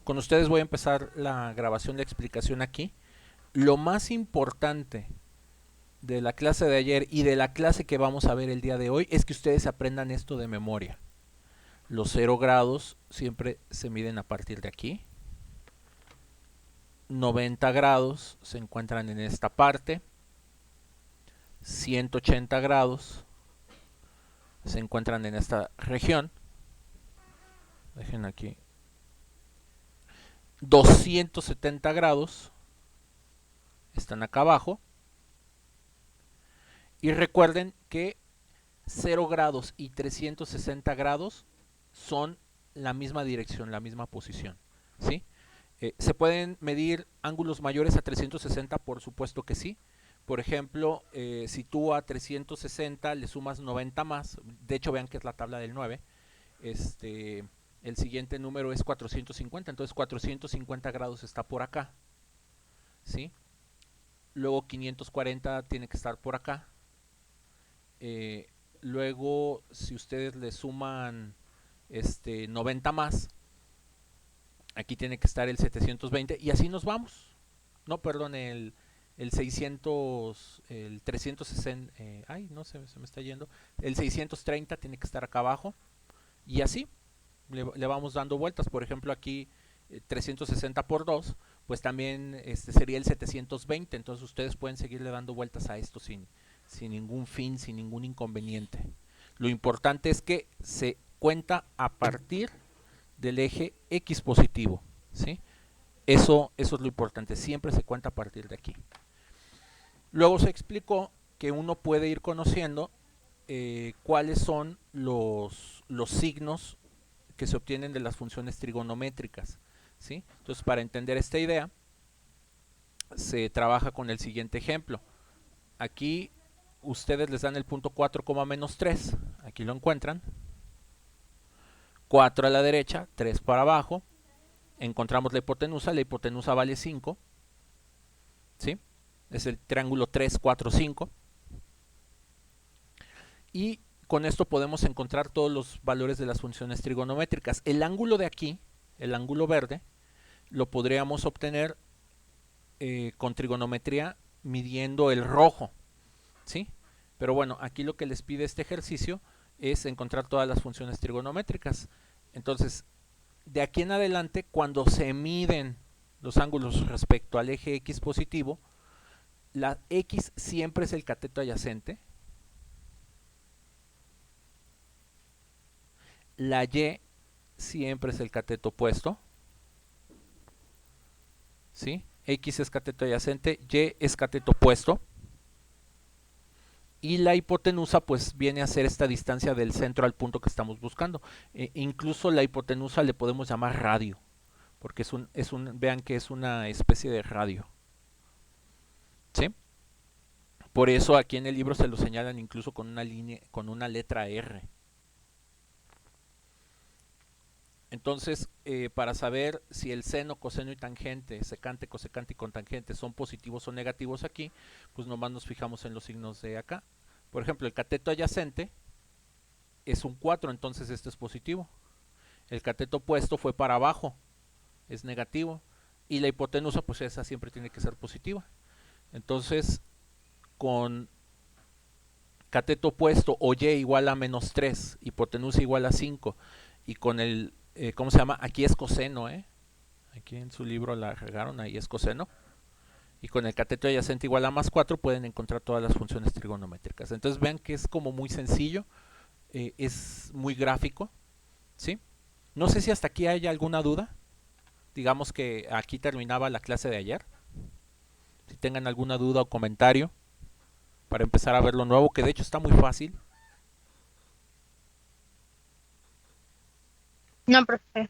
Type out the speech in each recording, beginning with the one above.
Con ustedes voy a empezar la grabación de explicación aquí. Lo más importante de la clase de ayer y de la clase que vamos a ver el día de hoy es que ustedes aprendan esto de memoria. Los 0 grados siempre se miden a partir de aquí. 90 grados se encuentran en esta parte. 180 grados se encuentran en esta región. Dejen aquí. 270 grados están acá abajo. Y recuerden que 0 grados y 360 grados son la misma dirección, la misma posición, ¿sí? ¿Se pueden medir ángulos mayores a 360? Por supuesto que sí. Por ejemplo, si tú a 360 le sumas 90 más, de hecho vean que es la tabla del 9, el siguiente número es 450, entonces 450 grados está por acá, ¿sí? Luego 540 tiene que estar por acá. Luego, si ustedes le suman 90 más, aquí tiene que estar el 720 y así nos vamos. No, perdón, el 600, el 360, ay, no, se me está yendo. El 630 tiene que estar acá abajo y así le vamos dando vueltas. Por ejemplo, aquí 360 por 2, pues también sería el 720. Entonces ustedes pueden seguirle dando vueltas a esto sin ningún fin, sin ningún inconveniente. Lo importante es que se cuenta a partir del eje X positivo, ¿sí? Eso es lo importante, siempre se cuenta a partir de aquí. Luego se explicó que uno puede ir conociendo cuáles son los signos que se obtienen de las funciones trigonométricas, ¿sí? Entonces, para entender esta idea, se trabaja con el siguiente ejemplo. Aquí ustedes les dan el punto 4, menos 3, aquí lo encuentran. 4 a la derecha, 3 para abajo. Encontramos la hipotenusa vale 5, ¿sí? Es el triángulo 3, 4, 5. Y con esto podemos encontrar todos los valores de las funciones trigonométricas. El ángulo de aquí, el ángulo verde, lo podríamos obtener con trigonometría midiendo el rojo, ¿sí? Pero bueno, aquí lo que les pide este ejercicio es encontrar todas las funciones trigonométricas. Entonces, de aquí en adelante, cuando se miden los ángulos respecto al eje X positivo, la X siempre es el cateto adyacente, la Y siempre es el cateto opuesto, ¿sí? X es cateto adyacente, Y es cateto opuesto, y la hipotenusa pues viene a ser esta distancia del centro al punto que estamos buscando. Incluso la hipotenusa le podemos llamar radio, porque vean que es una especie de radio, ¿sí? Por eso aquí en el libro se lo señalan incluso con una línea, con una letra R. Entonces, para saber si el seno, coseno y tangente, secante, cosecante y cotangente son positivos o negativos aquí, pues nomás nos fijamos en los signos de acá. Por ejemplo, el cateto adyacente es un 4, entonces este es positivo. El cateto opuesto fue para abajo, es negativo. Y la hipotenusa, pues esa siempre tiene que ser positiva. Entonces, con cateto opuesto o y igual a menos 3, hipotenusa igual a 5, y con el, ¿cómo se llama? Aquí es coseno, aquí en su libro la regaron, ahí es coseno. Y con el cateto adyacente igual a más 4 pueden encontrar todas las funciones trigonométricas. Entonces vean que es como muy sencillo, es muy gráfico, ¿sí? No sé si hasta aquí hay alguna duda. Digamos que aquí terminaba la clase de ayer. Si tengan alguna duda o comentario para empezar a ver lo nuevo, que de hecho está muy fácil. No, profe.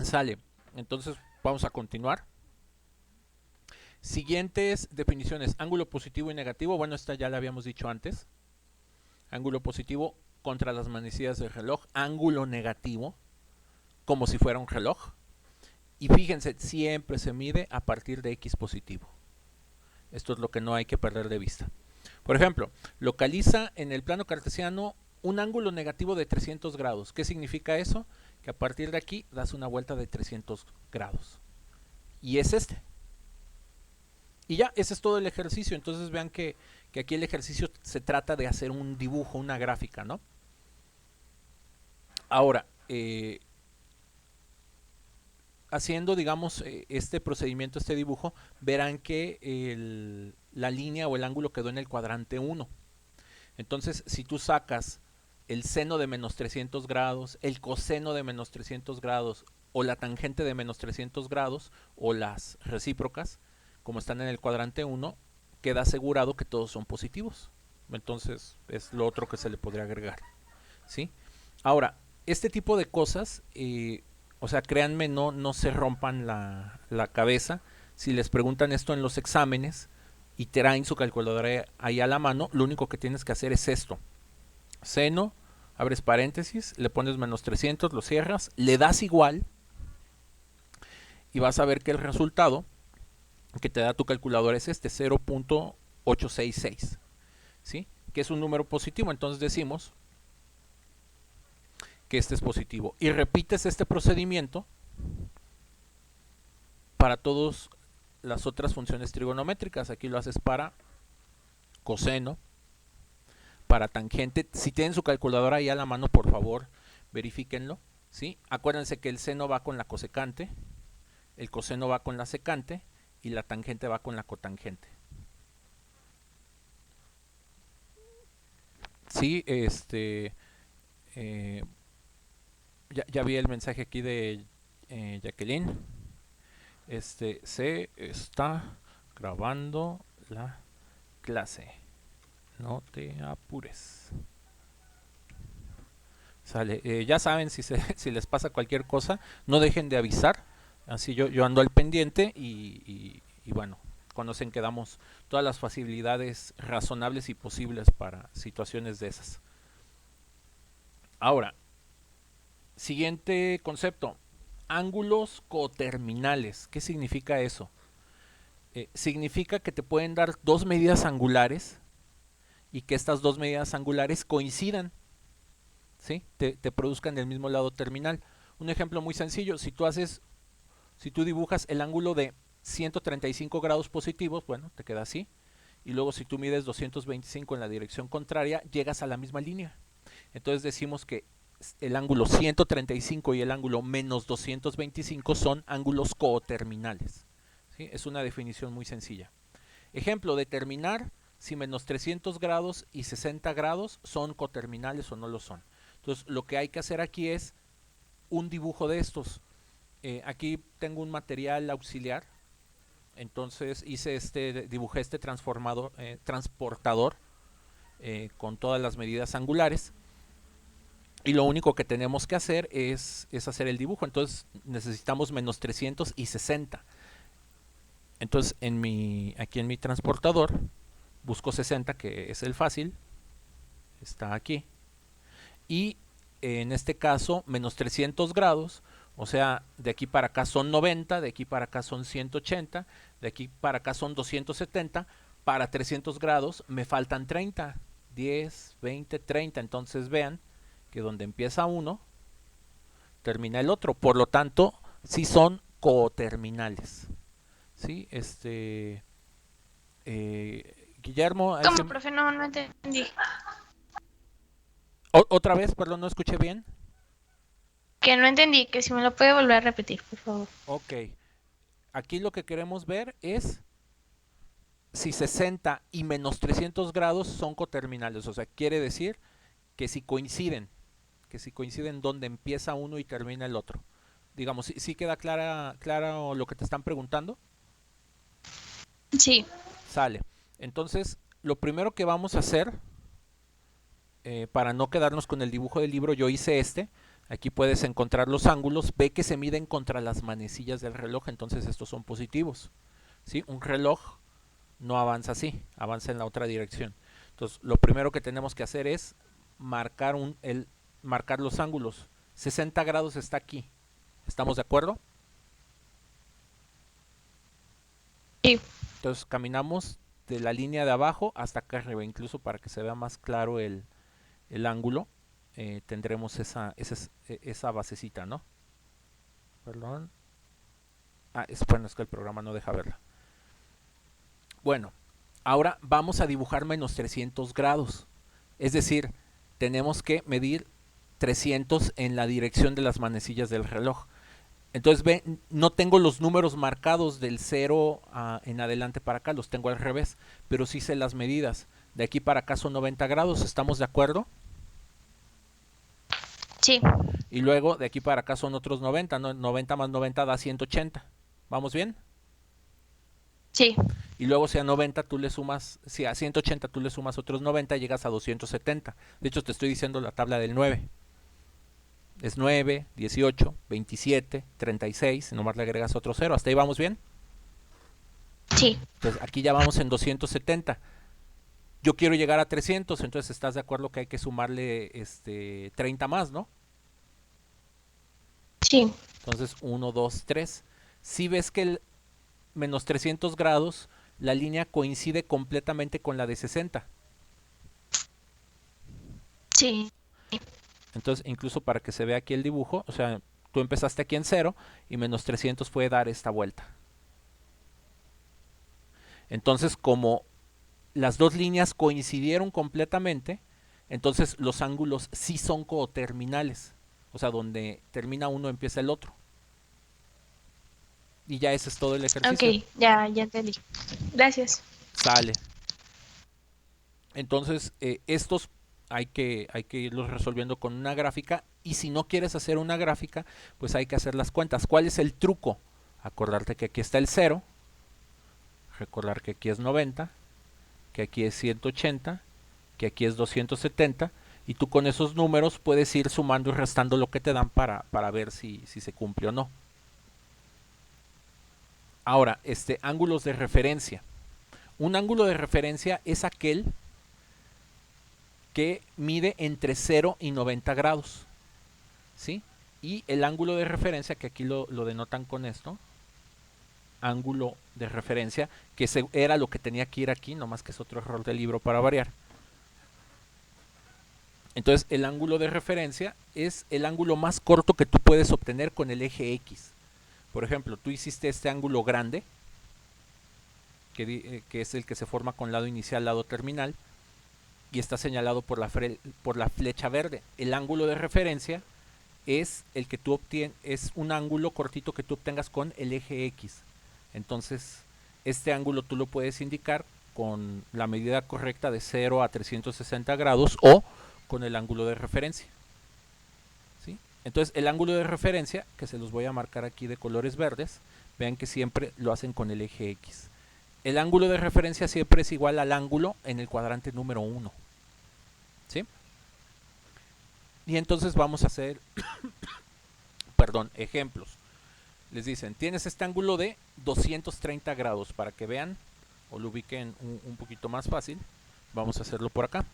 Sale. Entonces vamos a continuar. Siguientes definiciones. Ángulo positivo y negativo. Bueno, esta ya la habíamos dicho antes. Ángulo positivo contra las manecillas del reloj. Ángulo negativo como si fuera un reloj. Y fíjense, siempre se mide a partir de X positivo. Esto es lo que no hay que perder de vista. Por ejemplo, localiza en el plano cartesiano un ángulo negativo de 300 grados. ¿Qué significa eso? Que a partir de aquí das una vuelta de 300 grados. Y es este. Y ya, ese es todo el ejercicio. Entonces vean que aquí el ejercicio se trata de hacer un dibujo, una gráfica, ¿no? Ahora, haciendo, digamos, este procedimiento, este dibujo, verán que la línea o el ángulo quedó en el cuadrante 1. Entonces, si tú sacas el seno de menos 300 grados, el coseno de menos 300 grados, o la tangente de menos 300 grados, o las recíprocas, como están en el cuadrante 1, queda asegurado que todos son positivos. Entonces, es lo otro que se le podría agregar, ¿sí? Ahora, este tipo de cosas, o sea, créanme, no se rompan la cabeza. Si les preguntan esto en los exámenes y traen su calculadora ahí a la mano, lo único que tienes que hacer es esto. Seno, abres paréntesis, le pones menos 300, lo cierras, le das igual y vas a ver que el resultado que te da tu calculadora es este, 0.866, ¿sí? Que es un número positivo. Entonces decimos que este es positivo. Y repites este procedimiento para todas las otras funciones trigonométricas. Aquí lo haces para coseno, para tangente. Si tienen su calculadora ahí a la mano, por favor, verifíquenlo, ¿sí? Acuérdense que el seno va con la cosecante, el coseno va con la secante y la tangente va con la cotangente. Sí, ya vi el mensaje aquí de Jacqueline. Se está grabando la clase. No te apures. Sale. Ya saben, si les pasa cualquier cosa, no dejen de avisar. Así yo ando al pendiente y bueno, conocen que damos todas las facilidades razonables y posibles para situaciones de esas. Ahora, siguiente concepto. Ángulos coterminales. ¿Qué significa eso? Significa que te pueden dar dos medidas angulares y que estas dos medidas angulares coincidan, ¿sí? Te produzcan del mismo lado terminal. Un ejemplo muy sencillo, si tú dibujas el ángulo de 135 grados positivos, bueno, te queda así. Y luego si tú mides 225 en la dirección contraria, llegas a la misma línea. Entonces decimos que el ángulo 135 y el ángulo menos 225 son ángulos coterminales, ¿sí? Es una definición muy sencilla. Ejemplo, determinar si menos 300 grados y 60 grados son coterminales o no lo son. Entonces, lo que hay que hacer aquí es un dibujo de estos. Aquí tengo un material auxiliar. Entonces dibujé este transportador con todas las medidas angulares. Y lo único que tenemos que hacer es hacer el dibujo. Entonces necesitamos menos 300 y 60. Entonces aquí en mi transportador busco 60, que es el fácil. Está aquí. Y en este caso menos 300 grados. O sea, de aquí para acá son 90, de aquí para acá son 180, de aquí para acá son 270. Para 300 grados me faltan 30, 10, 20, 30. Entonces vean que donde empieza uno, termina el otro. Por lo tanto, sí son coterminales. ¿Sí? Guillermo, ¿Cómo, profe? No entendí. otra vez, perdón, no escuché bien. Que no entendí, que si me lo puede volver a repetir, por favor. Ok, aquí lo que queremos ver es si 60 y menos 300 grados son coterminales. O sea, quiere decir que si coinciden donde empieza uno y termina el otro. Digamos, si queda claro lo que te están preguntando. Sí. Sale. Entonces, lo primero que vamos a hacer, para no quedarnos con el dibujo del libro, yo hice este. Aquí puedes encontrar los ángulos. Ve que se miden contra las manecillas del reloj. Entonces, estos son positivos. ¿Sí? Un reloj no avanza así, avanza en la otra dirección. Entonces, lo primero que tenemos que hacer es marcar los ángulos. 60 grados está aquí. ¿Estamos de acuerdo? Sí. Entonces, caminamos de la línea de abajo hasta acá arriba, incluso para que se vea más claro el el ángulo, tendremos esa basecita, ¿no? Perdón. Bueno, es que el programa no deja verla. Bueno, ahora vamos a dibujar menos 300 grados. Es decir, tenemos que medir 300 en la dirección de las manecillas del reloj. Entonces, ven, no tengo los números marcados del 0 en adelante para acá, los tengo al revés, pero sí sé las medidas. De aquí para acá son 90 grados, ¿estamos de acuerdo? Sí, Y luego de aquí para acá son otros 90, ¿no? 90 más 90 da 180. ¿Vamos bien? sí. Y luego si a 90 tú le sumas, si a 180 tú le sumas otros 90, llegas a 270. De hecho, te estoy diciendo la tabla del 9. Es 9, 18, 27, 36, nomás le agregas otro 0. ¿Hasta ahí vamos bien? Sí, Entonces aquí ya vamos en 270. Yo quiero llegar a 300, entonces estás de acuerdo que hay que sumarle 30 más, ¿no? sí. Entonces 1, 2, 3. Si ves que el menos 300 grados, la línea coincide completamente con la de 60. Sí. Entonces, incluso para que se vea aquí el dibujo, o sea, tú empezaste aquí en 0 y menos 300 fue dar esta vuelta. Entonces, como las dos líneas coincidieron completamente, entonces los ángulos sí son coterminales. O sea, donde termina uno empieza el otro. Y ya ese es todo el Ok, ejercicio. ya entendí. Gracias. Sale. Entonces, estos hay que irlos resolviendo con una gráfica. Y si no quieres hacer una gráfica, pues hay que hacer las cuentas. ¿Cuál es el truco? Acordarte que aquí está el 0, recordar que aquí es 90, que aquí es 180, que aquí es 270, y tú con esos números puedes ir sumando y restando lo que te dan para ver si se cumple o no. Ahora, ángulos de referencia. Un ángulo de referencia es aquel que mide entre 0 y 90 grados. ¿Sí? Y el ángulo de referencia, que aquí lo denotan con esto, ángulo de referencia, que era lo que tenía que ir aquí, nomás que es otro error del libro para variar. Entonces, el ángulo de referencia es el ángulo más corto que tú puedes obtener con el eje X. Por ejemplo, tú hiciste este ángulo grande, que es el que se forma con lado inicial, lado terminal, y está señalado por la flecha verde. El ángulo de referencia es el que tú obtienes, es un ángulo cortito que tú obtengas con el eje X. Entonces, este ángulo tú lo puedes indicar con la medida correcta de 0 a 360 grados o con el ángulo de referencia. ¿Sí? Entonces, el ángulo de referencia, que se los voy a marcar aquí de colores verdes, vean que siempre lo hacen con el eje X. El ángulo de referencia siempre es igual al ángulo en el cuadrante número 1. ¿Sí? Y entonces vamos a hacer, ejemplos. Les dicen, tienes este ángulo de 230 grados para que vean o lo ubiquen un poquito más fácil. Vamos a hacerlo por acá.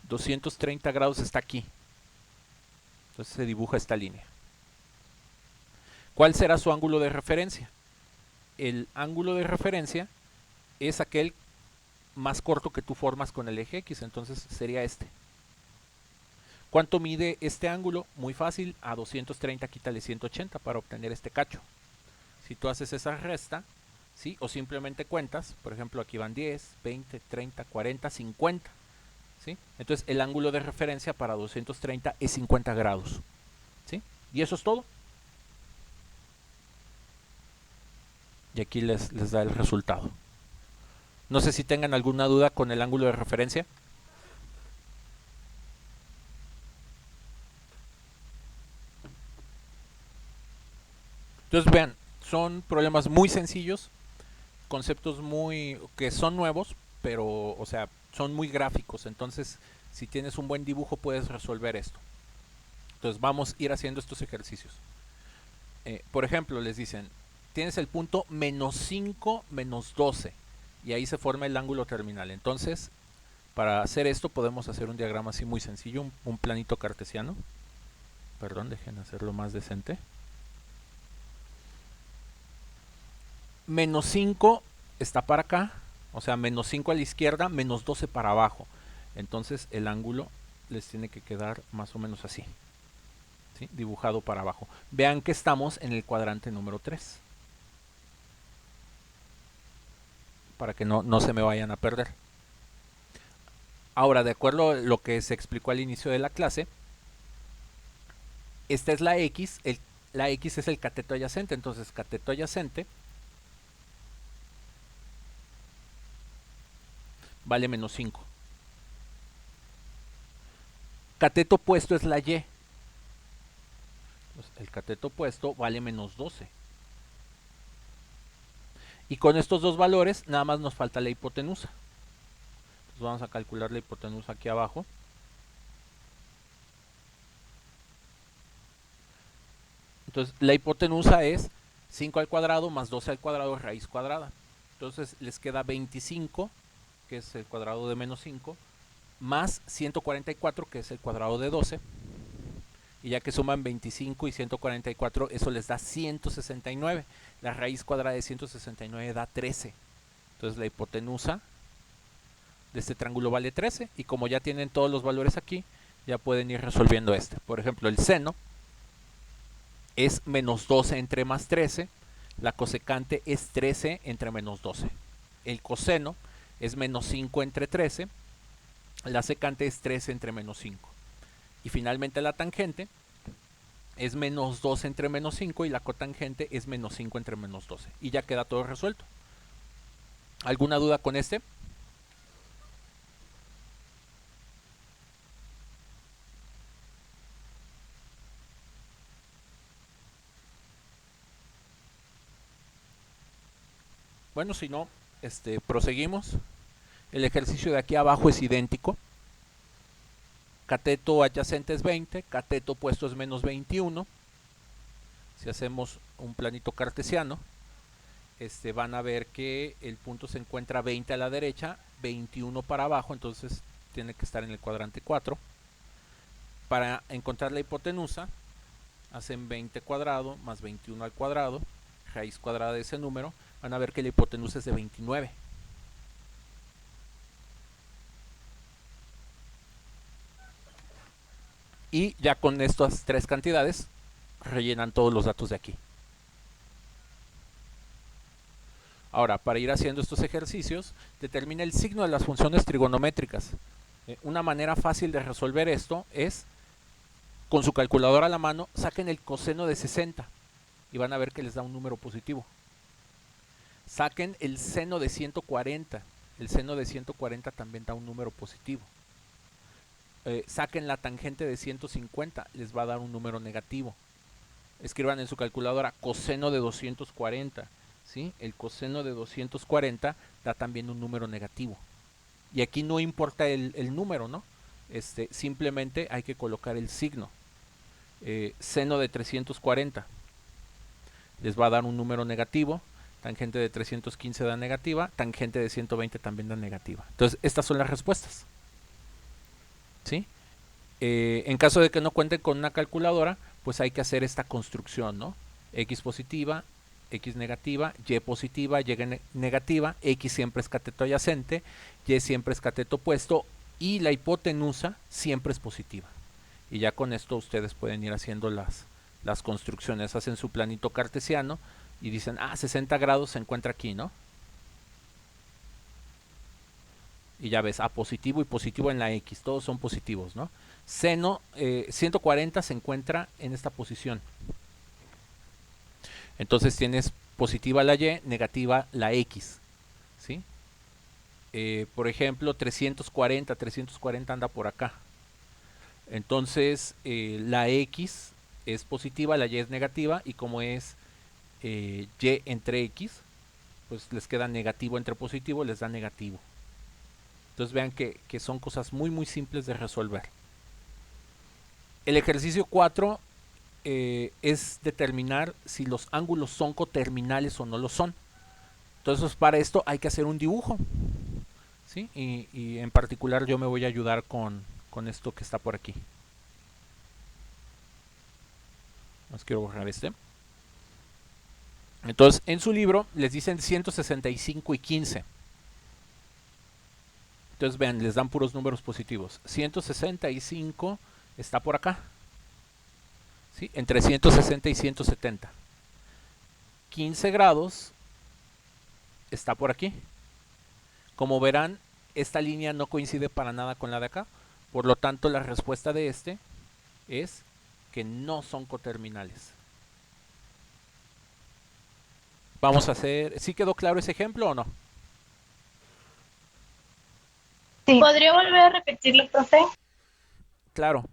230 grados está aquí. Entonces se dibuja esta línea. ¿Cuál será su ángulo de referencia? El ángulo de referencia es aquel más corto que tú formas con el eje X, entonces sería este. ¿Cuánto mide este ángulo? Muy fácil, a 230 quítale 180 para obtener este cacho. Si tú haces esa resta, ¿sí? O simplemente cuentas, por ejemplo, aquí van 10, 20, 30, 40, 50. ¿Sí? Entonces el ángulo de referencia para 230 es 50 grados. ¿Sí? Y eso es todo. Y aquí les da el resultado. No sé si tengan alguna duda con el ángulo de referencia. Entonces vean, son problemas muy sencillos, conceptos que son nuevos, pero, o sea, son muy gráficos. Entonces, si tienes un buen dibujo, puedes resolver esto. Entonces, vamos a ir haciendo estos ejercicios. Por ejemplo, les dicen, tienes el punto menos 5, menos 12, y ahí se forma el ángulo terminal. Entonces, para hacer esto, podemos hacer un diagrama así muy sencillo, un planito cartesiano. Perdón, dejen hacerlo más decente. Menos 5 está para acá, o sea, menos 5 a la izquierda, menos 12 para abajo. Entonces el ángulo les tiene que quedar más o menos así, ¿sí? Dibujado para abajo. Vean que estamos en el cuadrante número 3. Para que no se me vayan a perder. Ahora, de acuerdo a lo que se explicó al inicio de la clase, esta es la X, la X es el cateto adyacente, entonces cateto adyacente vale menos 5. Cateto opuesto es la Y. Entonces, el cateto opuesto vale menos 12. Y con estos dos valores nada más nos falta la hipotenusa. Entonces vamos a calcular la hipotenusa aquí abajo. Entonces la hipotenusa es 5 al cuadrado más 12 al cuadrado raíz cuadrada. Entonces les queda 25, que es el cuadrado de menos 5, más 144, que es el cuadrado de 12. Y ya que suman 25 y 144, eso les da 169. La raíz cuadrada de 169 da 13. Entonces la hipotenusa de este triángulo vale 13. Y como ya tienen todos los valores aquí, ya pueden ir resolviendo este. Por ejemplo, el seno es menos 12 entre más 13. La cosecante es 13 entre menos 12. El coseno es menos 5 entre 13. La secante es 13 entre menos 5. Y finalmente la tangente es menos 12 entre menos 5 y la cotangente es menos 5 entre menos 12. Y ya queda todo resuelto. ¿Alguna duda con este? Bueno, si no, proseguimos. El ejercicio de aquí abajo es idéntico. Cateto adyacente es 20, cateto opuesto es menos 21. Si hacemos un planito cartesiano, van a ver que el punto se encuentra 20 a la derecha, 21 para abajo, entonces tiene que estar en el cuadrante 4. Para encontrar la hipotenusa, hacen 20 cuadrado más 21 al cuadrado, raíz cuadrada de ese número, van a ver que la hipotenusa es de 29. Y ya con estas tres cantidades rellenan todos los datos de aquí. Ahora, para ir haciendo estos ejercicios, determina el signo de las funciones trigonométricas. Una manera fácil de resolver esto es, con su calculadora a la mano, saquen el coseno de 60 y van a ver que les da un número positivo. Saquen el seno de 140. El seno de 140 también da un número positivo. Saquen la tangente de 150, les va a dar un número negativo. Escriban en su calculadora coseno de 240. ¿Sí? El coseno de 240 da también un número negativo. Y aquí no importa el número, ¿no? Simplemente hay que colocar el signo. Seno de 340 les va a dar un número negativo. Tangente de 315 da negativa. Tangente de 120 también da negativa. Entonces, estas son las respuestas. ¿Sí? En caso de que no cuenten con una calculadora, pues hay que hacer esta construcción, ¿no? X positiva, X negativa, Y positiva, Y negativa, X siempre es cateto adyacente, Y siempre es cateto opuesto y la hipotenusa siempre es positiva. Y ya con esto ustedes pueden ir haciendo las construcciones. Hacen su planito cartesiano y dicen, 60 grados se encuentra aquí, ¿no? Y ya ves, positivo y positivo en la X, todos son positivos, ¿no? Seno 140 se encuentra en esta posición. Entonces tienes positiva la Y, negativa la X, ¿sí? Por ejemplo, 340 anda por acá. Entonces la X es positiva, la Y es negativa, y como es Y entre X, pues les queda negativo entre positivo, les da negativo. Entonces vean que son cosas muy muy simples de resolver. El ejercicio 4 es determinar si los ángulos son coterminales o no lo son. Entonces para esto hay que hacer un dibujo, ¿sí? Y en particular yo me voy a ayudar con esto que está por aquí. Más quiero borrar este. Entonces en su libro les dicen 165 y 15. Entonces vean, les dan puros números positivos. 165 está por acá, ¿sí? Entre 160 y 170. 15 grados está por aquí. Como verán, esta línea no coincide para nada con la de acá. Por lo tanto, la respuesta de este es que no son coterminales. Vamos a hacer... ¿Sí quedó claro ese ejemplo o no? Sí. ¿Podría volver a repetirlo, profe? Claro,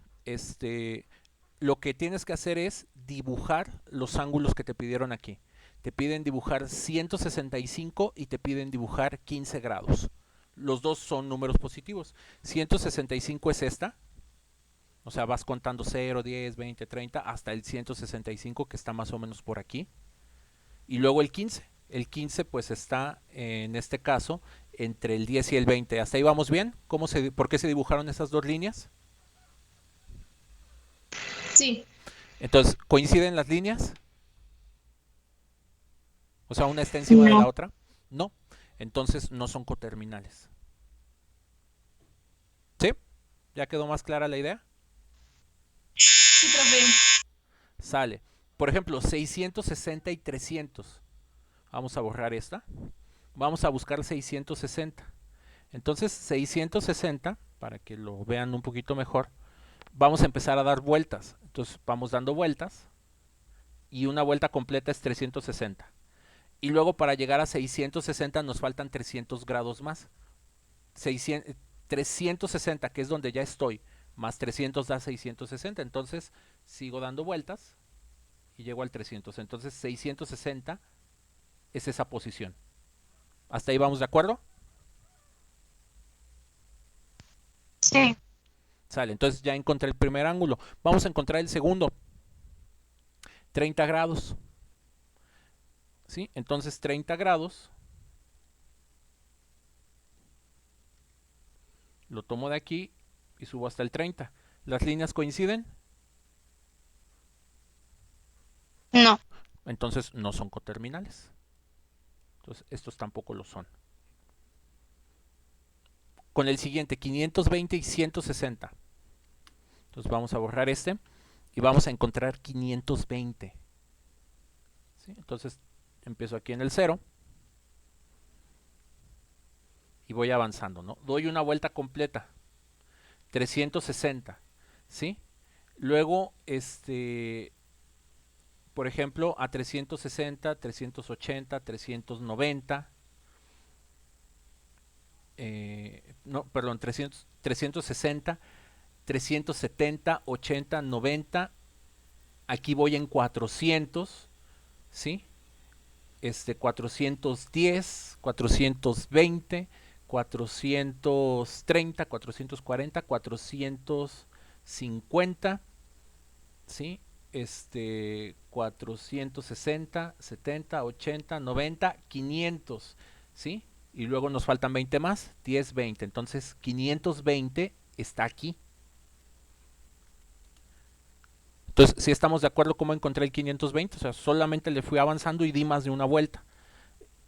lo que tienes que hacer es dibujar los ángulos que te pidieron aquí. Te piden dibujar 165 y te piden dibujar 15 grados. Los dos son números positivos. 165 es esta, o sea, vas contando 0, 10, 20, 30 hasta el 165 que está más o menos por aquí. Y luego el 15. El 15 pues está en este caso entre el 10 y el 20. ¿Hasta ahí vamos bien? ¿Por qué se dibujaron esas dos líneas? Sí. Entonces, ¿coinciden las líneas? O sea, una está encima de la No. otra. No. Entonces no son coterminales. ¿Sí? ¿Ya quedó más clara la idea? Sí, profe. Sale. Por ejemplo, 660 y 300. Vamos a borrar esta. Vamos a buscar 660. Entonces, 660, para que lo vean un poquito mejor, vamos a empezar a dar vueltas. Entonces, vamos dando vueltas. Y una vuelta completa es 360. Y luego para llegar a 660 nos faltan 300 grados más. 360, que es donde ya estoy, más 300 da 660. Entonces sigo dando vueltas y llego al 300. Entonces 660 es esa posición. ¿Hasta ahí vamos de acuerdo? Sí. Sale, entonces ya encontré el primer ángulo. Vamos a encontrar el segundo. 30 grados. ¿Sí? Entonces 30 grados. Lo tomo de aquí y subo hasta el 30. ¿Las líneas coinciden? No. Entonces no son coterminales. Entonces estos tampoco lo son. Con el siguiente, 520 y 160. Entonces vamos a borrar este y vamos a encontrar 520. ¿Sí? Entonces empiezo aquí en el 0 y voy avanzando, ¿no? Doy una vuelta completa. 360. ¿Sí? Luego, por ejemplo, a 360, 380, 390. No, perdón, 360, 370, 80, 90. Aquí voy en 400, ¿sí? 410, 420, 430, 440, 450, ¿sí? 460, 70, 80, 90, 500, ¿sí? Y luego nos faltan 20 más, 10, 20. Entonces 520 está aquí. Entonces, si estamos de acuerdo cómo encontré el 520, o sea, solamente le fui avanzando y di más de una vuelta.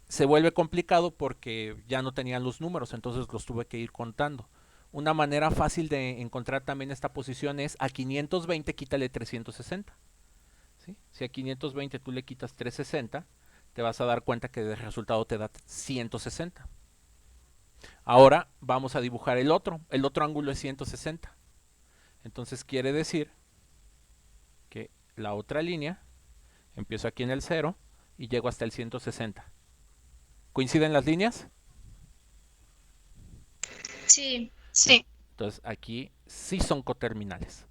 Se vuelve complicado porque ya no tenían los números, entonces los tuve que ir contando. Una manera fácil de encontrar también esta posición es a 520 quítale 360. ¿Sí? Si a 520 tú le quitas 360, te vas a dar cuenta que el resultado te da 160. Ahora vamos a dibujar el otro. El otro ángulo es 160. Entonces quiere decir que la otra línea, empiezo aquí en el 0 y llego hasta el 160. ¿Coinciden las líneas? Sí. Sí. Entonces aquí sí son coterminales.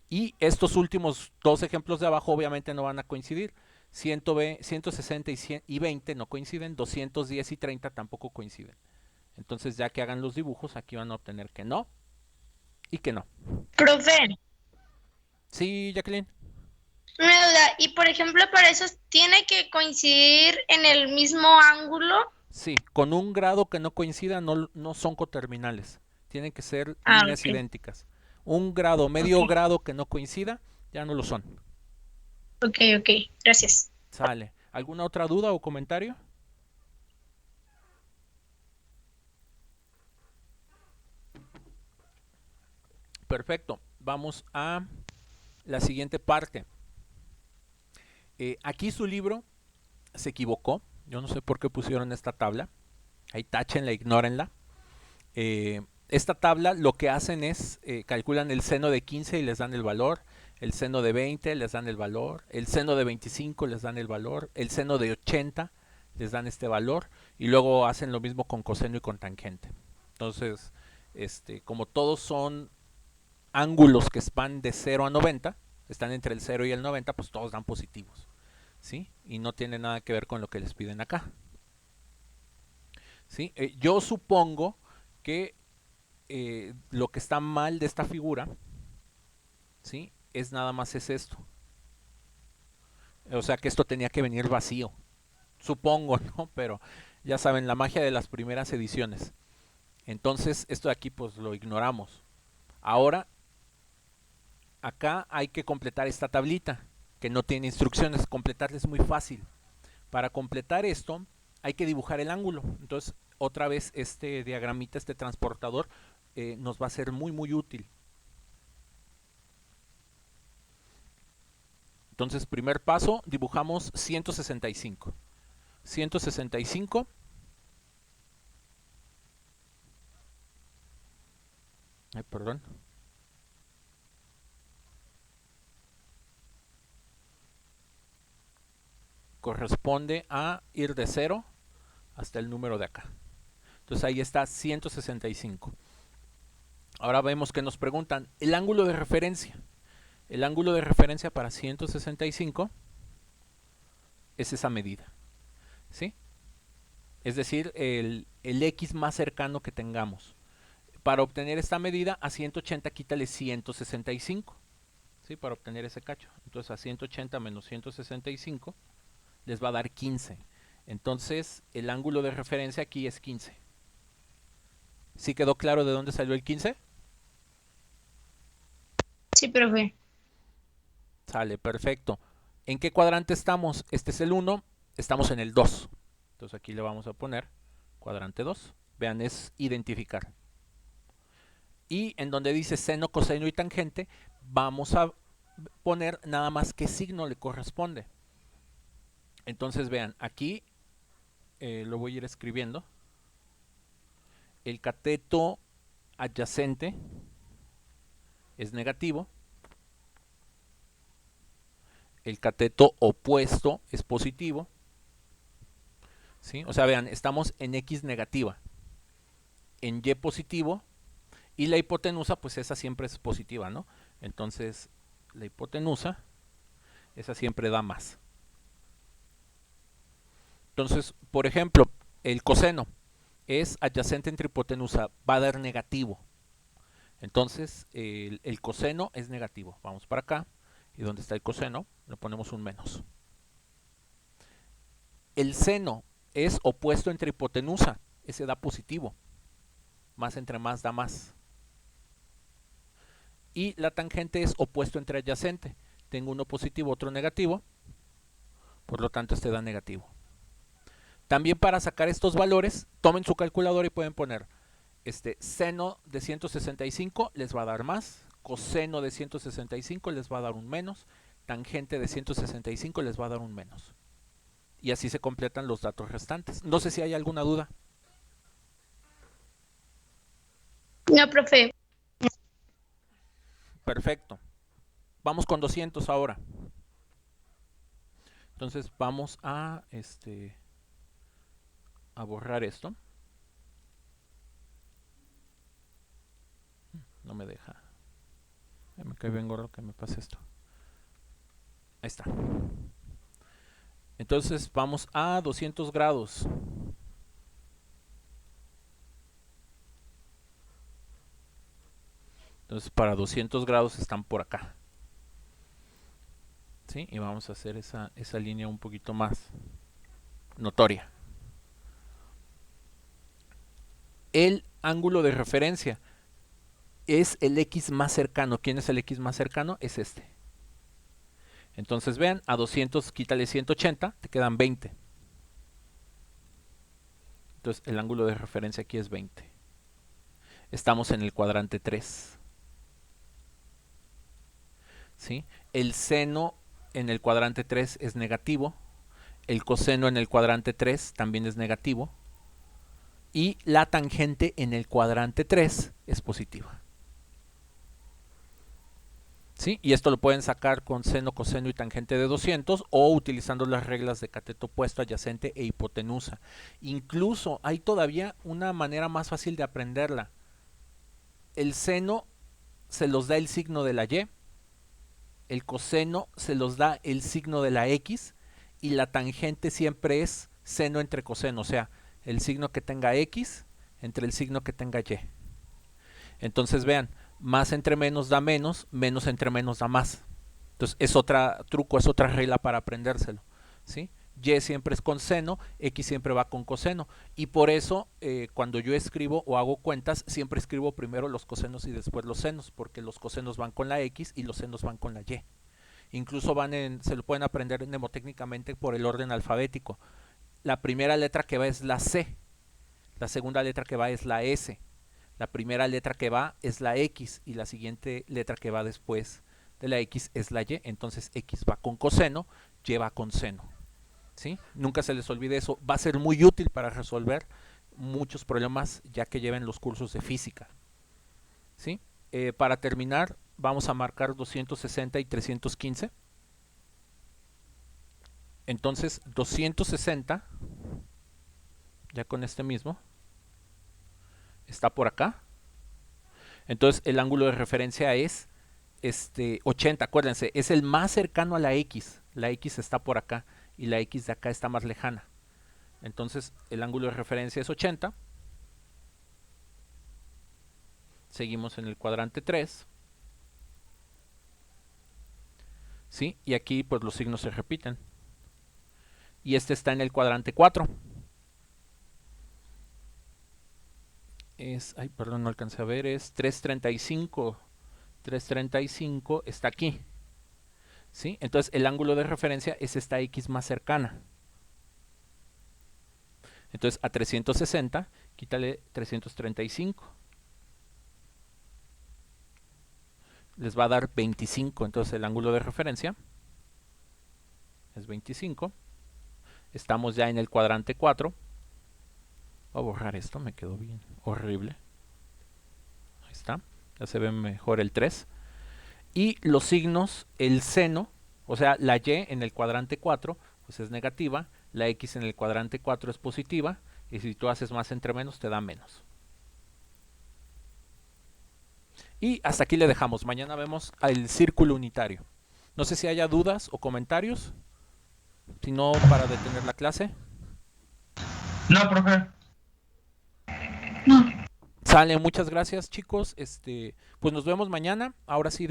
Y estos últimos dos ejemplos de abajo obviamente no van a coincidir. 160 y 20 no coinciden, 210 y 30 tampoco coinciden. Entonces ya que hagan los dibujos, aquí van a obtener que no y que no. Profe, Sí, Jacqueline. una duda. Y por ejemplo, para eso tiene que coincidir en el mismo ángulo. Sí, con un grado que no coincida no son coterminales. Tienen que ser Ah, líneas ok. idénticas. Un grado, medio Ok. grado que no coincida, ya no lo son. Ok, ok. Gracias. Sale. ¿Alguna otra duda o comentario? Perfecto. Vamos a la siguiente parte. Aquí su libro se equivocó. Yo no sé por qué pusieron esta tabla. Ahí táchenla, ignórenla. Esta tabla lo que hacen es calculan el seno de 15 y les dan el valor, el seno de 20 les dan el valor, el seno de 25 les dan el valor, el seno de 80 les dan este valor y luego hacen lo mismo con coseno y con tangente. Entonces, como todos son ángulos que van de 0 a 90, están entre el 0 y el 90, pues todos dan positivos, ¿sí? Y no tiene nada que ver con lo que les piden acá. ¿Sí? Yo supongo que lo que está mal de esta figura, ¿sí? Es nada más es esto. O sea que esto tenía que venir vacío. Supongo, ¿no? Pero ya saben, la magia de las primeras ediciones. Entonces, esto de aquí pues lo ignoramos. Ahora, acá hay que completar esta tablita, que no tiene instrucciones. Completarla es muy fácil. Para completar esto, hay que dibujar el ángulo. Entonces, otra vez este diagramita, este transportador, nos va a ser muy, muy útil. Entonces, primer paso, dibujamos 165. 165. Ay, perdón. Corresponde a ir de 0 hasta el número de acá. Entonces ahí está 165. Ahora vemos que nos preguntan el ángulo de referencia. El ángulo de referencia para 165 es esa medida, ¿sí? Es decir, el X más cercano que tengamos. Para obtener esta medida, a 180 quítale 165, ¿sí? Para obtener ese cacho. Entonces a 180 menos 165 les va a dar 15. Entonces el ángulo de referencia aquí es 15. ¿Sí quedó claro de dónde salió el 15? Sí, profe. Sale, perfecto. ¿En qué cuadrante estamos? Este es el 1, estamos en el 2. Entonces aquí le vamos a poner cuadrante 2. Vean, es identificar. Y en donde dice seno, coseno y tangente, vamos a poner nada más qué signo le corresponde. Entonces vean, aquí lo voy a ir escribiendo. El cateto adyacente es negativo. El cateto opuesto es positivo. ¿Sí? O sea, vean, estamos en X negativa, en Y positivo, y la hipotenusa, pues esa siempre es positiva, ¿no? Entonces, la hipotenusa, esa siempre da más. Entonces, por ejemplo, el coseno es adyacente entre hipotenusa, va a dar negativo. Entonces, el coseno es negativo. Vamos para acá, y donde está el coseno, le ponemos un menos. El seno es opuesto entre hipotenusa, ese da positivo. Más entre más da más. Y la tangente es opuesto entre adyacente. Tengo uno positivo, otro negativo, por lo tanto este da negativo. También para sacar estos valores, tomen su calculadora y pueden poner seno de 165 les va a dar más, coseno de 165 les va a dar un menos, tangente de 165 les va a dar un menos. Y así se completan los datos restantes. No sé si hay alguna duda. No, profe. Perfecto. Vamos con 200 ahora. Entonces vamos a borrar esto. No me deja. Me cae bien gordo que me pase esto. Ahí está. Entonces vamos a 200 grados. Entonces para 200 grados están por acá. ¿Sí? Y vamos a hacer esa línea un poquito más notoria. El ángulo de referencia es el X más cercano. ¿Quién es el X más cercano? Es este. Entonces vean, a 200 quítale 180, te quedan 20. Entonces el ángulo de referencia aquí es 20. Estamos en el cuadrante 3. ¿sí? El seno en el cuadrante 3 es negativo, el coseno en el cuadrante 3 también es negativo, y la tangente en el cuadrante 3 es positiva. ¿Sí? Y esto lo pueden sacar con seno, coseno y tangente de 200 o utilizando las reglas de cateto opuesto, adyacente e hipotenusa. Incluso hay todavía una manera más fácil de aprenderla. El seno se los da el signo de la y, el coseno se los da el signo de la x y la tangente siempre es seno entre coseno, o sea, el signo que tenga x entre el signo que tenga y. Entonces vean, más entre menos da menos, menos entre menos da más. Entonces es otro truco, es otra regla para aprendérselo, ¿sí? Y siempre es con seno, x siempre va con coseno. Y por eso cuando yo escribo o hago cuentas, siempre escribo primero los cosenos y después los senos, porque los cosenos van con la x y los senos van con la y. Incluso se lo pueden aprender mnemotécnicamente por el orden alfabético. La primera letra que va es la C, la segunda letra que va es la S, la primera letra que va es la X y la siguiente letra que va después de la X es la Y. Entonces X va con coseno, Y va con seno. ¿Sí? Nunca se les olvide eso. Va a ser muy útil para resolver muchos problemas ya que lleven los cursos de física. ¿Sí? Para terminar, vamos a marcar 260 y 315. Entonces 260, ya con este mismo, está por acá. Entonces el ángulo de referencia es 80, acuérdense, es el más cercano a la X. La X está por acá y la X de acá está más lejana. Entonces el ángulo de referencia es 80. Seguimos en el cuadrante 3. ¿Sí? Y aquí pues los signos se repiten. Y este está en el cuadrante 4. Ay, perdón, no alcancé a ver, es 335. 335 está aquí. ¿Sí? Entonces el ángulo de referencia es esta X más cercana. Entonces a 360, quítale 335. Les va a dar 25. Entonces el ángulo de referencia es 25. Estamos ya en el cuadrante 4. Voy a borrar esto, me quedó bien horrible. Ahí está. Ya se ve mejor el 3. Y los signos, el seno, o sea, la y en el cuadrante 4, pues es negativa. La x en el cuadrante 4 es positiva. Y si tú haces más entre menos, te da menos. Y hasta aquí le dejamos. Mañana vemos el círculo unitario. No sé si haya dudas o comentarios. Si no, para detener la clase. No, profe. No. Sale, muchas gracias, chicos. Pues nos vemos mañana. Ahora sí,